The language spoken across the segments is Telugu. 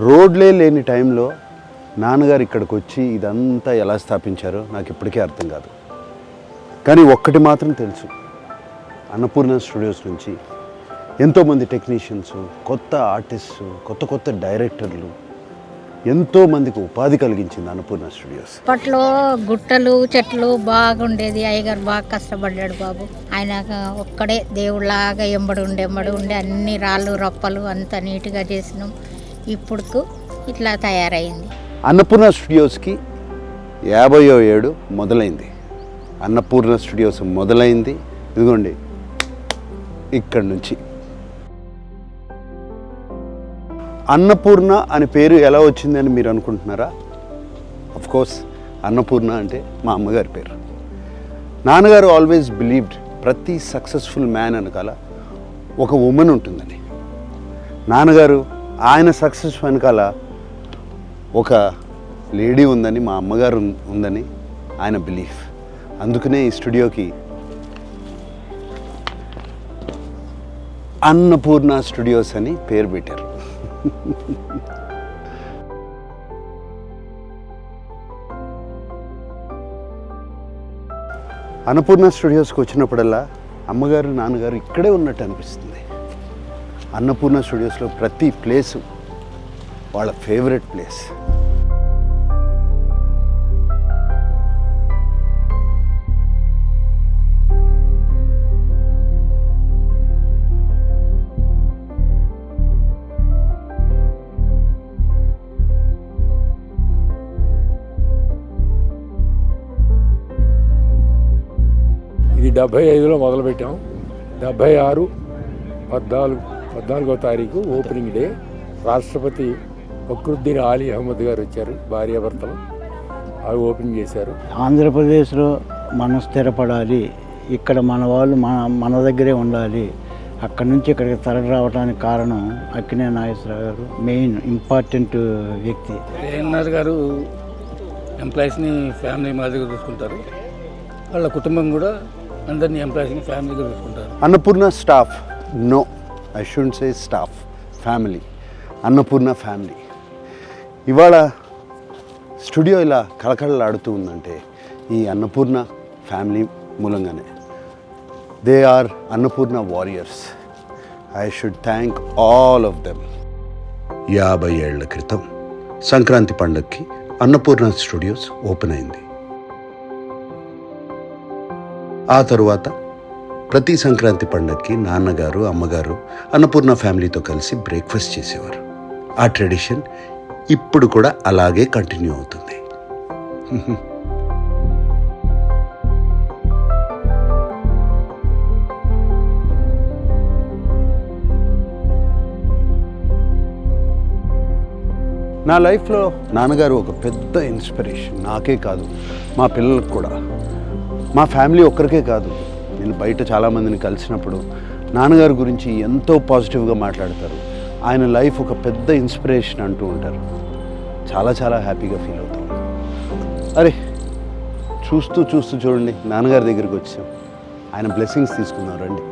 రోడ్లే లేని టైంలో నాన్నగారు ఇక్కడికి వచ్చి ఇదంతా ఎలా స్థాపించారో నాకు ఇప్పటికీ అర్థం కాదు. కానీ ఒక్కటి మాత్రం తెలుసు, అన్నపూర్ణ స్టూడియోస్ నుంచి ఎంతోమంది టెక్నీషియన్స్, కొత్త ఆర్టిస్టు, కొత్త డైరెక్టర్లు, ఎంతోమందికి ఉపాధి కలిగించింది అన్నపూర్ణ స్టూడియోస్. అప్పట్లో గుట్టలు చెట్లు బాగుండేది. అయ్యగారు బాగా కష్టపడ్డాడు బాబు. ఆయన ఒక్కడే దేవుళ్ళలాగా ఎంబడి ఉండి అన్ని రాళ్ళు రప్పలు అంత నీట్గా చేసినాం. ఇప్పుడు ఇట్లా తయారైంది. అన్నపూర్ణ స్టూడియోస్కి 50వ ఏడు మొదలైంది. అన్నపూర్ణ స్టూడియోస్ మొదలైంది ఇదిగోండి ఇక్కడి నుంచి. అన్నపూర్ణ అనే పేరు ఎలా వచ్చిందని మీరు అనుకుంటున్నారా? కోర్స్ అన్నపూర్ణ అంటే మా అమ్మగారి పేరు. నాన్నగారు ఆల్వేస్ బిలీవ్డ్ ప్రతి సక్సెస్ఫుల్ మ్యాన్ వెనకాల ఒక ఉమెన్ ఉంటుందని. నాన్నగారు ఆయన సక్సెస్ వెనకాల ఒక లేడీ ఉందని, మా అమ్మగారు ఉందని ఆయన బిలీఫ్. అందుకనే ఈ స్టూడియోకి అన్నపూర్ణ స్టూడియోస్ అని పేరు పెట్టారు. అన్నపూర్ణ స్టూడియోస్కి వచ్చినప్పుడల్లా అమ్మగారు నాన్నగారు ఇక్కడే ఉన్నట్టు అనిపిస్తుంది. అన్నపూర్ణ స్టూడియోస్లో ప్రతి ప్లేసు వాళ్ళ ఫేవరెట్ ప్లేస్. ఇది 75లో మొదలుపెట్టాం. 76 14వ తారీఖు ఓపెనింగ్ డే. రాష్ట్రపతి ఫక్రుద్దీన్ ఆలీ అహ్మద్ గారు వచ్చారు, భార్యాభర్తలు. అవి ఓపెనింగ్ చేశారు. ఆంధ్రప్రదేశ్లో మనం స్థిరపడాలి, ఇక్కడ మన వాళ్ళు మన దగ్గరే ఉండాలి, అక్కడి నుంచి ఇక్కడికి తరలి రావడానికి కారణం అక్కినేని నాగేశ్వరరావు గారు మెయిన్ ఇంపార్టెంట్ వ్యక్తి. ఏఎన్ఆర్ గారు ఎంప్లాయీస్ని ఫ్యామిలీ మాదిరిగా చూసుకుంటారు. వాళ్ళ కుటుంబం కూడా అందరినీ ఎంప్లాయీస్ని ఫ్యామిలీగా చూసుకుంటారు. Annapurna staff, no I shouldn't say staff, family. Annapurna family. ఇవాళ స్టూడియో ఇలా కళకళలాడుతూ ఉందంటే ఈ అన్నపూర్ణ ఫ్యామిలీ మూలంగానే. They are Annapurna warriors. I should thank all of them. 50 ఏళ్ల క్రితం సంక్రాంతి పండగకి అన్నపూర్ణ స్టూడియోస్ ఓపెన్ అయింది. ఆ తరువాత ప్రతి సంక్రాంతి పండగకి నాన్నగారు అమ్మగారు అన్నపూర్ణ ఫ్యామిలీతో కలిసి బ్రేక్ఫాస్ట్ చేసేవారు. ఆ ట్రెడిషన్ ఇప్పుడు కూడా అలాగే కంటిన్యూ అవుతుంది. నా లైఫ్లో నాన్నగారు ఒక పెద్ద ఇన్స్పిరేషన్. నాకే కాదు, మా పిల్లలకు కూడా. మా ఫ్యామిలీ ఒక్కరికే కాదు, నేను బయట చాలామందిని కలిసినప్పుడు నాన్నగారి గురించి ఎంతో పాజిటివ్గా మాట్లాడతారు. ఆయన లైఫ్ ఒక పెద్ద ఇన్స్పిరేషన్ అంటూ ఉంటారు. చాలా హ్యాపీగా ఫీల్ అవుతాం. అరే చూస్తూ చూడండి నాన్నగారి దగ్గరికి వచ్చాం. ఆయన బ్లెస్సింగ్స్ తీసుకుందాం రండి.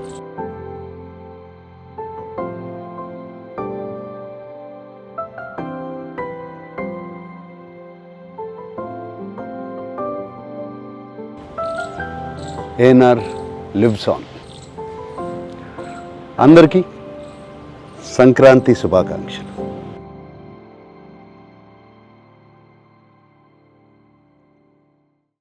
ANR lives on. అందరికీ సంక్రాంతి శుభాకాంక్షలు.